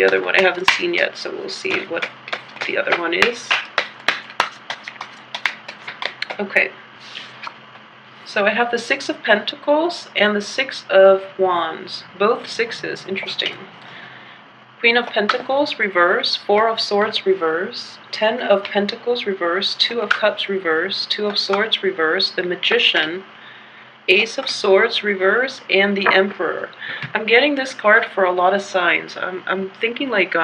The other one I haven't seen yet, so we'll see what the other one is. Okay. So I have the Six of Pentacles and the Six of Wands. Both sixes. Interesting. Queen of Pentacles, reverse. Four of Swords, reverse. 10 of Pentacles, reverse. 2 of Cups, reverse. 2 of Swords, reverse. The Magician. Ace of Swords, reverse. And the Emperor. I'm getting this card for a lot of signs. I'm thinking like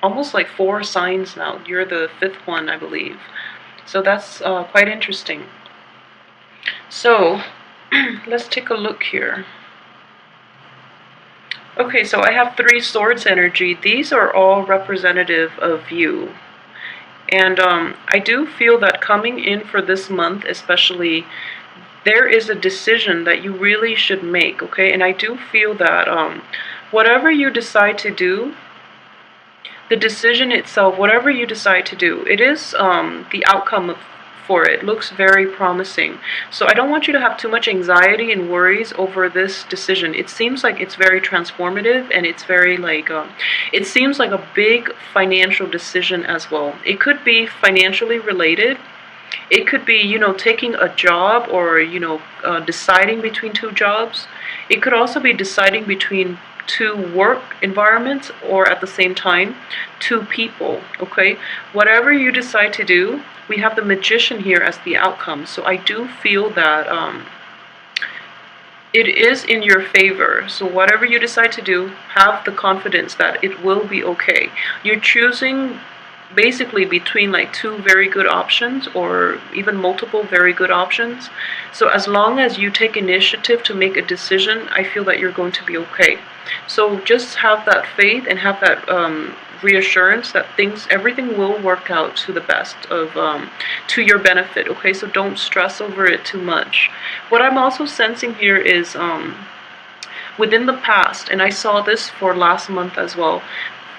almost like 4 signs now. You're the 5th one, I believe. So that's quite interesting. So let's take a look here. Okay, so I have 3 swords energy. These are all representative of you. And I do feel that coming in for this month especially, there is a decision that you really should make, okay? And I do feel that whatever you decide to do, the decision itself, whatever you decide to do, it is the outcome for it looks very promising. So I don't want you to have too much anxiety and worries over this decision. It seems like it's very transformative, and it's very like it seems like a big financial decision as well. It could be financially related. It could be, you know, taking a job, or, you know, deciding between 2 jobs. It could also be deciding between 2 work environments, or at the same time 2 people, okay? Whatever you decide to do, we have the Magician here as the outcome. So I do feel that it is in your favor. So whatever you decide to do, have the confidence that it will be okay. You're choosing basically between like 2 very good options, or even multiple very good options. So as long as you take initiative to make a decision, I feel that you're going to be okay. So just have that faith and have that reassurance that everything will work out to the best of to your benefit, okay? So don't stress over it too much. What I'm also sensing here is within the past, and I saw this for last month as well,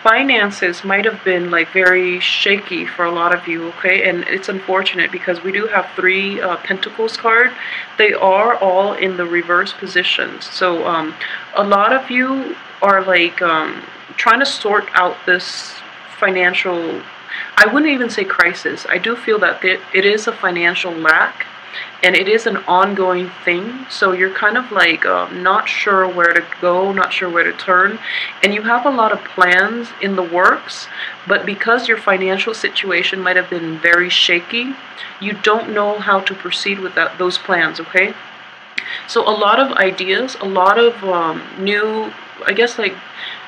finances might have been like very shaky for a lot of you, okay? And it's unfortunate because we do have 3 Pentacles card. They are all in the reverse positions. So a lot of you are like trying to sort out this financial, I wouldn't even say crisis. I do feel that it is a financial lack, and it is an ongoing thing. So you're kind of like not sure where to go, not sure where to turn, and you have a lot of plans in the works, but because your financial situation might have been very shaky, you don't know how to proceed with those plans, okay? So a lot of ideas, a lot of new, I guess like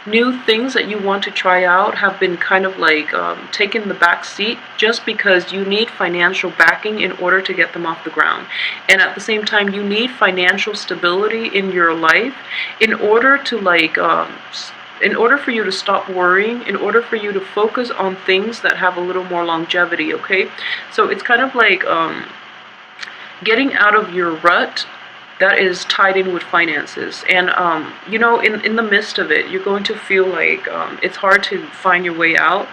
new things that you want to try out have been kind of like taken the back seat, just because you need financial backing in order to get them off the ground. And at the same time, you need financial stability in your life in order to like in order for you to stop worrying, in order for you to focus on things that have a little more longevity, okay? So it's kind of like getting out of your rut that is tied in with finances. And you know, in the midst of it, you're going to feel like it's hard to find your way out.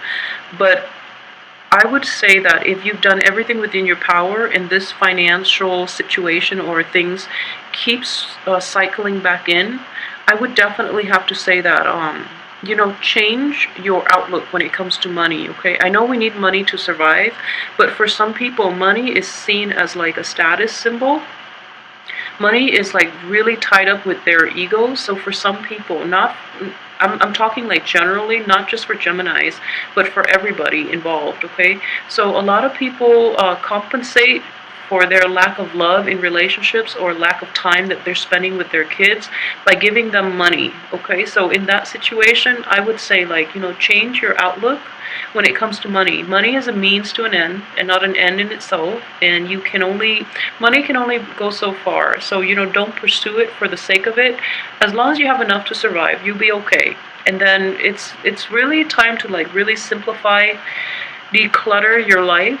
But I would say that if you've done everything within your power, and this financial situation or things keeps cycling back in, I would definitely have to say that you know, change your outlook when it comes to money, okay? I know we need money to survive, but for some people, money is seen as like a status symbol. Money is like really tied up with their ego. So for some people, I'm talking like generally, not just for Geminis, but for everybody involved, okay? So a lot of people compensate for their lack of love in relationships, or lack of time that they're spending with their kids, by giving them money, okay? So in that situation, I would say, like, you know, change your outlook when it comes to money. Money is a means to an end, and not an end in itself, and money can only go so far. So, you know, don't pursue it for the sake of it. As long as you have enough to survive, you'll be okay. And then it's really time to like really simplify, declutter your life.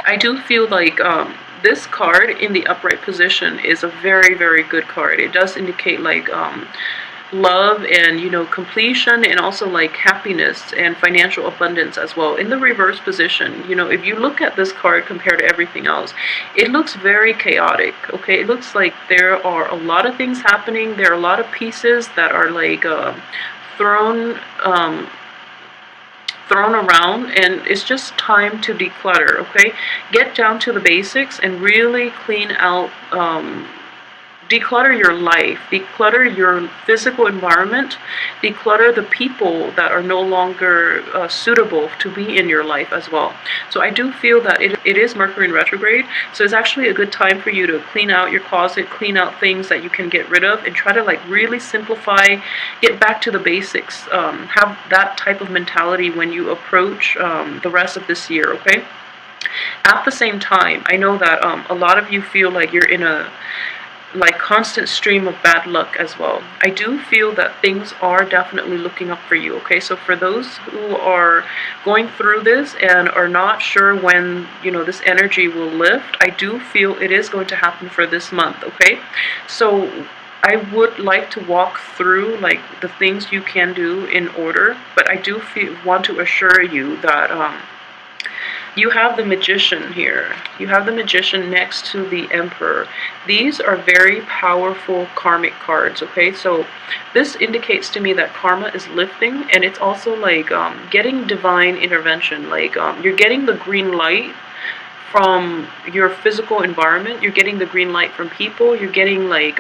I do feel like this card in the upright position is a very, very good card. It does indicate like love and, you know, completion, and also like happiness and financial abundance as well. In the reverse position, you know, if you look at this card compared to everything else, it looks very chaotic, okay? It looks like there are a lot of things happening. There are a lot of pieces that are like thrown thrown around, and it's just time to declutter. Okay, get down to the basics and really clean out, declutter your life, declutter your physical environment, declutter the people that are no longer suitable to be in your life as well. So I do feel that it is Mercury in retrograde, so it's actually a good time for you to clean out your closet, clean out things that you can get rid of, and try to like really simplify, get back to the basics, have that type of mentality when you approach the rest of this year, okay? At the same time, I know that a lot of you feel like you're in a like constant stream of bad luck as well. I do feel that things are definitely looking up for you, okay? So for those who are going through this and are not sure when, this energy will lift, I do feel it is going to happen for this month, okay? So I would like to walk through like the things you can do in order, but I do want to assure you that you have the Magician here. You have the Magician next to the Emperor. These are very powerful karmic cards, okay? So this indicates to me that karma is lifting, and it's also like getting divine intervention. Like you're getting the green light from your physical environment, you're getting the green light from people, you're getting like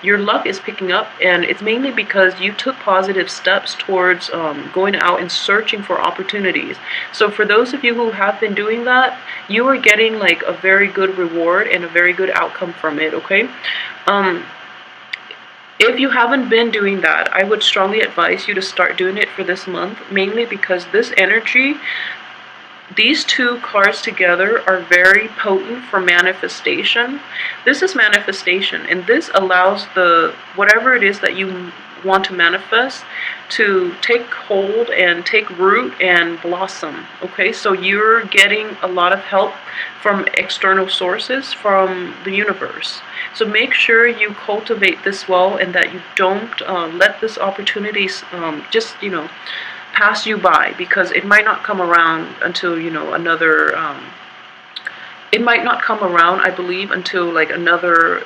your luck is picking up, and it's mainly because you took positive steps towards going out and searching for opportunities. So for those of you who have been doing that, you are getting like a very good reward and a very good outcome from it, okay? If you haven't been doing that, I would strongly advise you to start doing it for this month, mainly because this energy, these two cards together are very potent for manifestation. This is manifestation, and this allows the whatever it is that you want to manifest to take hold and take root and blossom. Okay, so you're getting a lot of help from external sources, from the universe. So make sure you cultivate this well, and that you don't let this opportunities just pass you by, because it might not come around until another it might not come around, I believe, until like another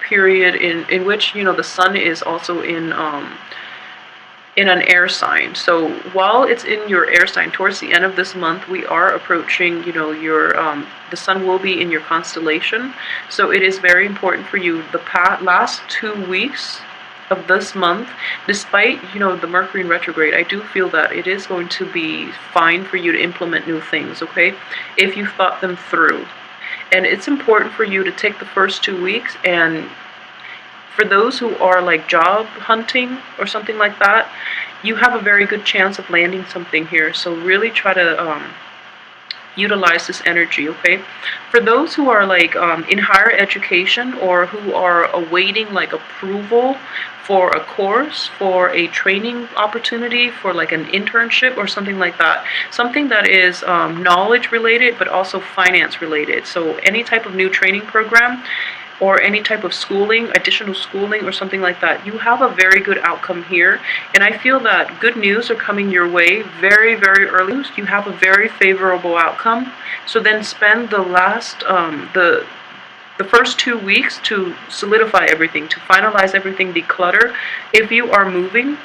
period in which the sun is also in an air sign. So while it's in your air sign, towards the end of this month, we are approaching your the sun will be in your constellation. So it is very important for you the last 2 weeks of this month, despite the Mercury in retrograde. I do feel that it is going to be fine for you to implement new things, okay, if you thought them through. And it's important for you to take the first 2 weeks, and for those who are like job hunting or something like that, you have a very good chance of landing something here. So really try to utilize this energy, okay? For those who are like in higher education, or who are awaiting like approval for a course, for a training opportunity, for like an internship or something like that, something that is knowledge related but also finance related. So any type of new training program or any type of schooling, additional schooling or something like that, you have a very good outcome here. And I feel that good news are coming your way very, very early. You have a very favorable outcome. So then spend the last, the first 2 weeks to solidify everything, to finalize everything, declutter. If you are moving,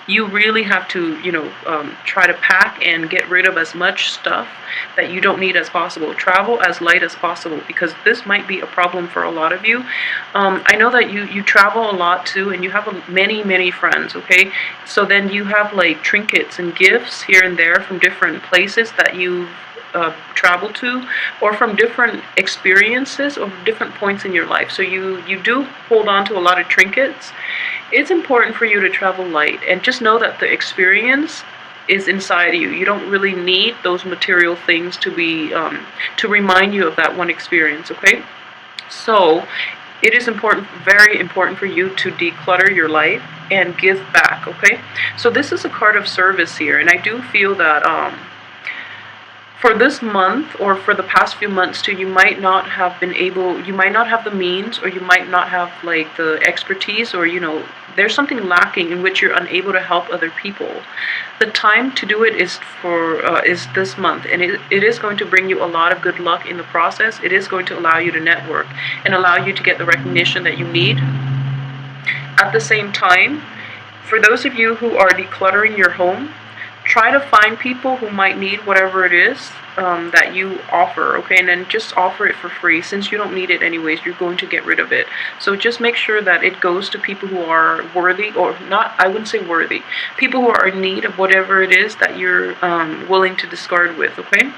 you really have to, try to pack and get rid of as much stuff that you don't need as possible. Travel as light as possible, because this might be a problem for a lot of you. I know that you travel a lot too, and you have many friends, okay? So then you have like trinkets and gifts here and there from different places that you travel to, or from different experiences or different points in your life. So you do hold on to a lot of trinkets. It's important for you to travel light, and just know that the experience is inside you. You don't really need those material things to be to remind you of that one experience, okay? So it is important, very important for you to declutter your life and give back, okay? So this is a card of service here, and I do feel that for this month, or for the past few months too, you might not have been able, you might not have the means, or you might not have like the expertise, or there's something lacking in which you're unable to help other people. The time to do it is this month, and it is going to bring you a lot of good luck in the process. It is going to allow you to network and allow you to get the recognition that you need. At the same time, For those of you who are decluttering your home, try to find people who might need whatever it is that you offer, okay? And then just offer it for free. Since you don't need it anyways, you're going to get rid of it. So just make sure that it goes to people who are worthy, or not, I wouldn't say worthy, people who are in need of whatever it is that you're willing to discard with, okay?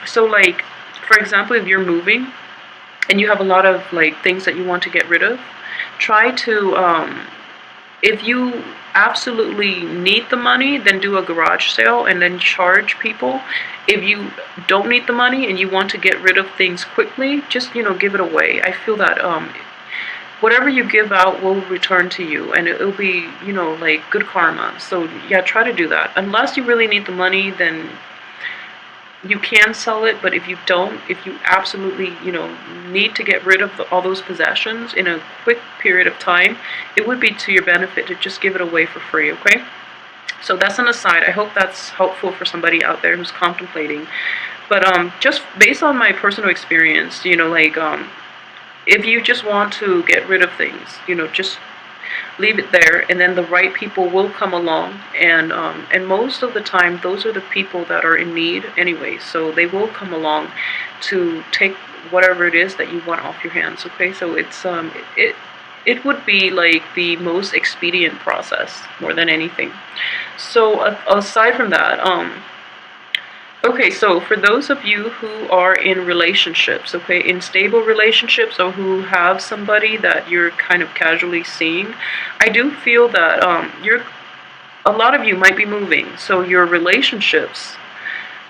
So like, for example, if you're moving and you have a lot of like things that you want to get rid of, try to if you absolutely need the money, then do a garage sale and then charge people. If you don't need the money and you want to get rid of things quickly, just, give it away. I feel that whatever you give out will return to you, and it'll be, like good karma. So yeah, try to do that. Unless you really need the money, then you can sell it. But if you don't, if you absolutely, need to get rid of all those possessions in a quick period of time, it would be to your benefit to just give it away for free, okay? So that's an aside. I hope that's helpful for somebody out there who's contemplating. But just based on my personal experience, if you just want to get rid of things, just leave it there, and then the right people will come along, and most of the time those are the people that are in need anyway, so they will come along to take whatever it is that you want off your hands, okay? So it's it would be like the most expedient process more than anything. So aside from that, okay, so for those of you who are in relationships, okay, in stable relationships, or who have somebody that you're kind of casually seeing, I do feel that a lot of you might be moving, so your relationships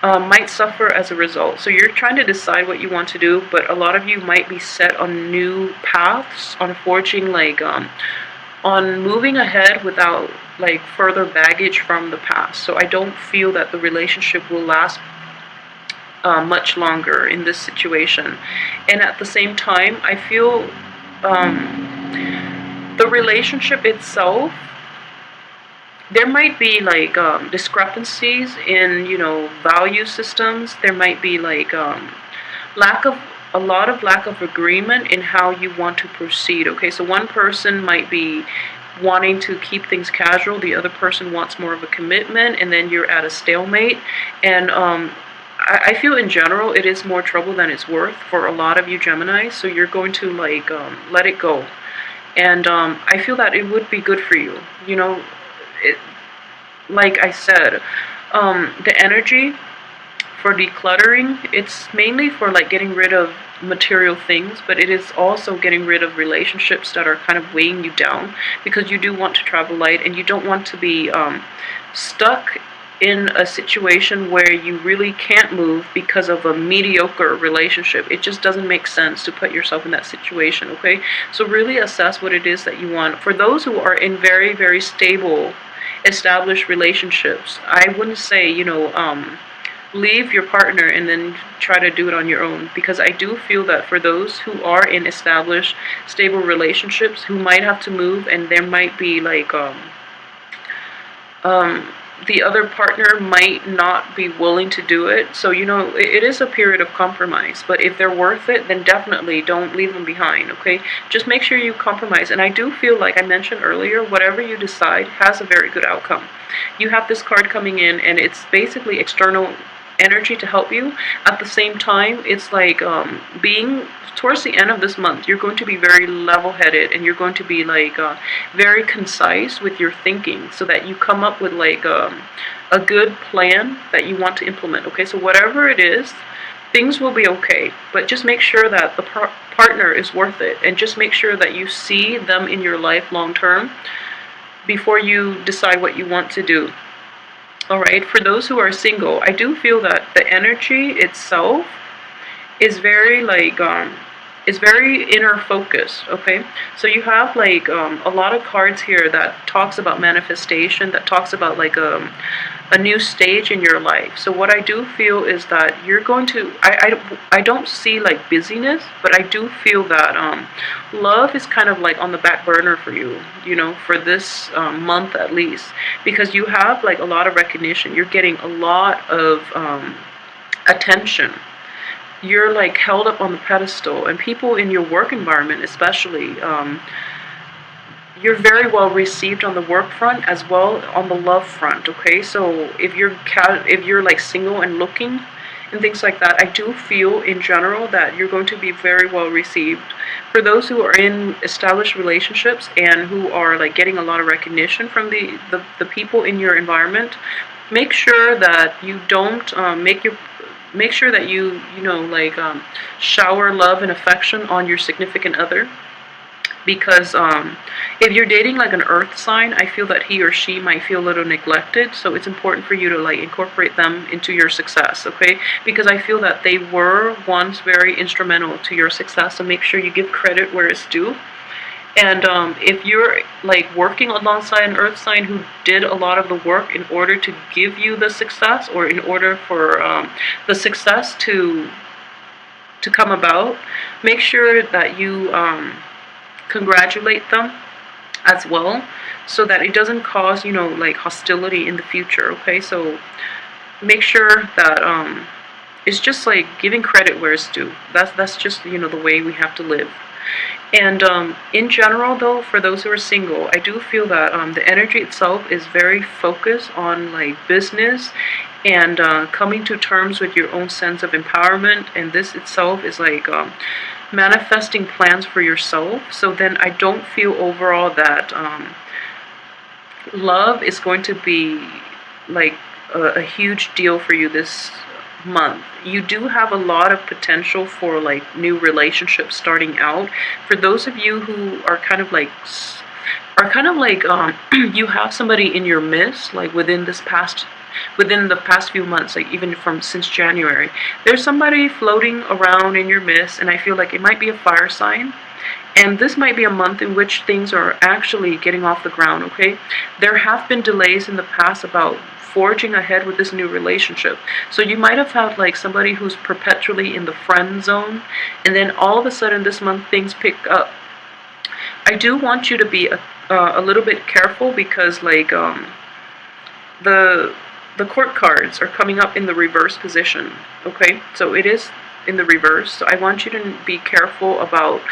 might suffer as a result. So you're trying to decide what you want to do, but a lot of you might be set on new paths, on forging on moving ahead without like further baggage from the past. So I don't feel that the relationship will last much longer in this situation. And at the same time, I feel the relationship itself, there might be like discrepancies in value systems. There might be like lack of agreement in how you want to proceed. Okay, so one person might be wanting to keep things casual, the other person wants more of a commitment, and then you're at a stalemate. And I feel in general it is more trouble than it's worth for a lot of you Geminis, so you're going to like let it go. And I feel that it would be good for you. Like I said, the energy for decluttering, it's mainly for like getting rid of material things, but it is also getting rid of relationships that are kind of weighing you down, because you do want to travel light, and you don't want to be stuck in a situation where you really can't move because of a mediocre relationship. It just doesn't make sense to put yourself in that situation, okay? So really assess what it is that you want. For those who are in very, very stable, established relationships, I wouldn't say, leave your partner and then try to do it on your own, because I do feel that for those who are in established, stable relationships who might have to move, and there might be like the other partner might not be willing to do it. So it is a period of compromise, but if they're worth it, then definitely don't leave them behind, okay? Just make sure you compromise. And I do feel, like I mentioned earlier, whatever you decide has a very good outcome. You have this card coming in, and it's basically external energy to help you. At the same time, it's like being towards the end of this month, you're going to be very level-headed, and you're going to be like very concise with your thinking, so that you come up with like a good plan that you want to implement, okay? So whatever it is, things will be okay, but just make sure that the partner is worth it, and just make sure that you see them in your life long term before you decide what you want to do. All right, for those who are single, I do feel that the energy itself is very like is very inner focused, okay? So you have like a lot of cards here that talks about manifestation, that talks about like a new stage in your life. So what I do feel is that you're going to, I don't see like busyness, but I do feel that love is kind of like on the back burner for you, for this month at least, because you have like a lot of recognition. You're getting a lot of attention. You're like held up on the pedestal, and people in your work environment especially, you're very well received on the work front as well on the love front. Okay, so if you're like single and looking and things like that, I do feel in general that you're going to be very well received. For those who are in established relationships and who are like getting a lot of recognition from the people in your environment, make sure that you don't make sure that you know like shower love and affection on your significant other, because if you're dating like an earth sign, I feel that he or she might feel a little neglected, so it's important for you to like incorporate them into your success. Okay, because I feel that they were once very instrumental to your success, so make sure you give credit where it's due. And if you're like working alongside an earth sign who did a lot of the work in order to give you the success, or in order for the success to come about, make sure that you congratulate them as well, so that it doesn't cause, you know, like hostility in the future. Okay, so make sure that it's just like giving credit where it's due. That's just, you know, the way we have to live. And in general, though, for those who are single, I do feel that the energy itself is very focused on like business and coming to terms with your own sense of empowerment. And this itself is like manifesting plans for yourself. So then I don't feel overall that love is going to be like a huge deal for you this month. You do have a lot of potential for like new relationships starting out. For those of you who are kind of like you have somebody in your midst, like within the past few months, like even from since January, there's somebody floating around in your midst, and I feel like it might be a fire sign. And this might be a month in which things are actually getting off the ground. Okay, there have been delays in the past about forging ahead with this new relationship. So you might have had like somebody who's perpetually in the friend zone, and then all of a sudden this month things pick up. I do want you to be a little bit careful, because like the court cards are coming up in the reverse position. Okay, so it is in the reverse. So I want you to be careful about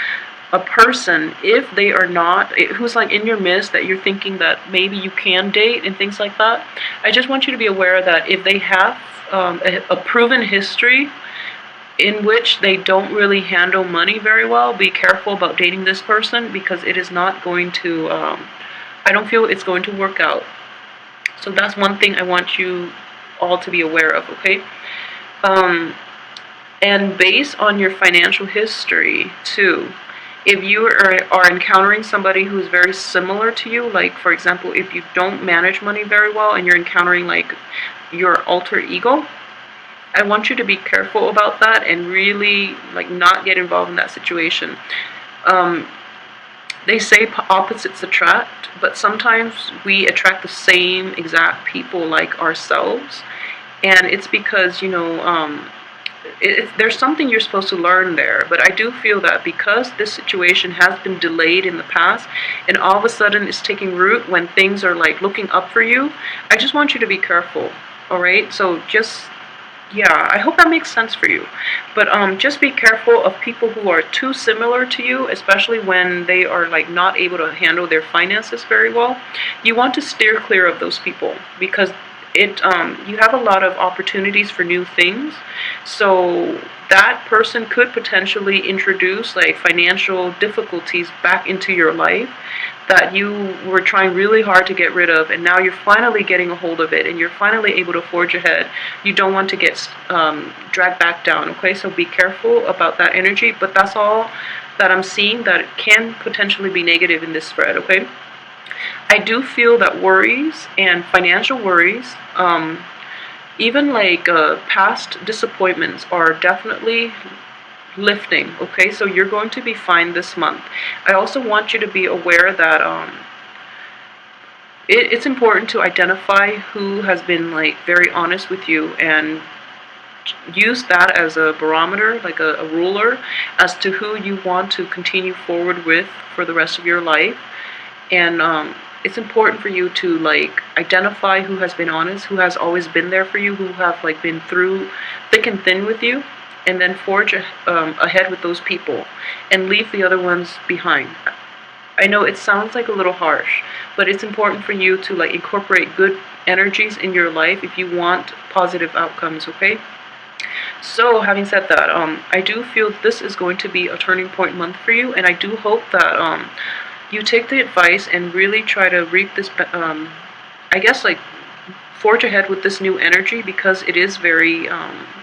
a person, if they are not, who's like in your midst that you're thinking that maybe you can date and things like that. I just want you to be aware that if they have a proven history in which they don't really handle money very well, be careful about dating this person, because it is not going to, I don't feel it's going to work out. So that's one thing I want you all to be aware of, okay? And based on your financial history too, if you are encountering somebody who's very similar to you, like for example, if you don't manage money very well and you're encountering like your alter ego, I want you to be careful about that and really like not get involved in that situation. They say opposites attract, but sometimes we attract the same exact people like ourselves, and it's because, you know, there's something you're supposed to learn there. But I do feel that because this situation has been delayed in the past, and all of a sudden it's taking root when things are like looking up for you, I just want you to be careful. All right, so just, yeah, I hope that makes sense for you. But just be careful of people who are too similar to you, especially when they are like not able to handle their finances very well. You want to steer clear of those people, because you have a lot of opportunities for new things. So that person could potentially introduce like financial difficulties back into your life that you were trying really hard to get rid of, and now you're finally getting a hold of it and you're finally able to forge ahead. You don't want to get dragged back down. Okay, so be careful about that energy. But that's all that I'm seeing that can potentially be negative in this spread. Okay, I do feel that worries and financial worries, even like past disappointments, are definitely lifting. Okay, so you're going to be fine this month. I also want you to be aware that it's important to identify who has been like very honest with you, and use that as a barometer, like a ruler, as to who you want to continue forward with for the rest of your life. And it's important for you to like identify who has been honest, who has always been there for you, who have like been through thick and thin with you, and then forge ahead with those people and leave the other ones behind. I know it sounds like a little harsh, but it's important for you to like incorporate good energies in your life if you want positive outcomes, okay? So, having said that, I do feel this is going to be a turning point month for you, and I do hope that you take the advice and really try to reap this, I guess, like forge ahead with this new energy because it is very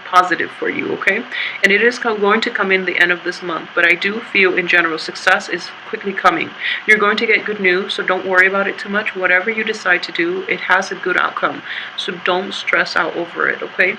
positive for you, okay? And it is going to come in the end of this month, but I do feel in general success is quickly coming. You're going to get good news, so don't worry about it too much. Whatever you decide to do, it has a good outcome, so don't stress out over it, okay?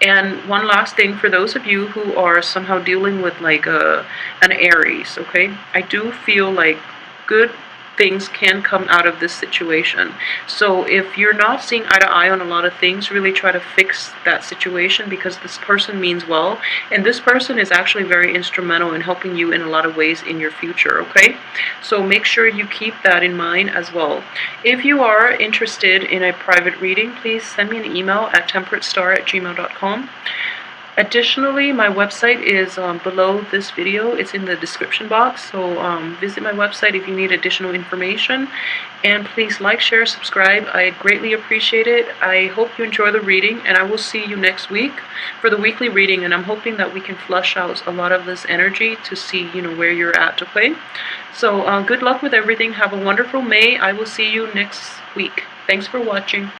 And one last thing for those of you who are somehow dealing with like an Aries, okay? I do feel like good things can come out of this situation. So if you're not seeing eye to eye on a lot of things, really try to fix that situation because this person means well. And this person is actually very instrumental in helping you in a lot of ways in your future, okay? So make sure you keep that in mind as well. If you are interested in a private reading, please send me an email at temperatestar@gmail.com. Additionally, my website is below this video. It's in the description box, so visit my website if you need additional information. And please like, share, subscribe. I greatly appreciate it. I hope you enjoy the reading, and I will see you next week for the weekly reading. And I'm hoping that we can flush out a lot of this energy to see, where you're at, okay? So good luck with everything. Have a wonderful May. I will see you next week. Thanks for watching.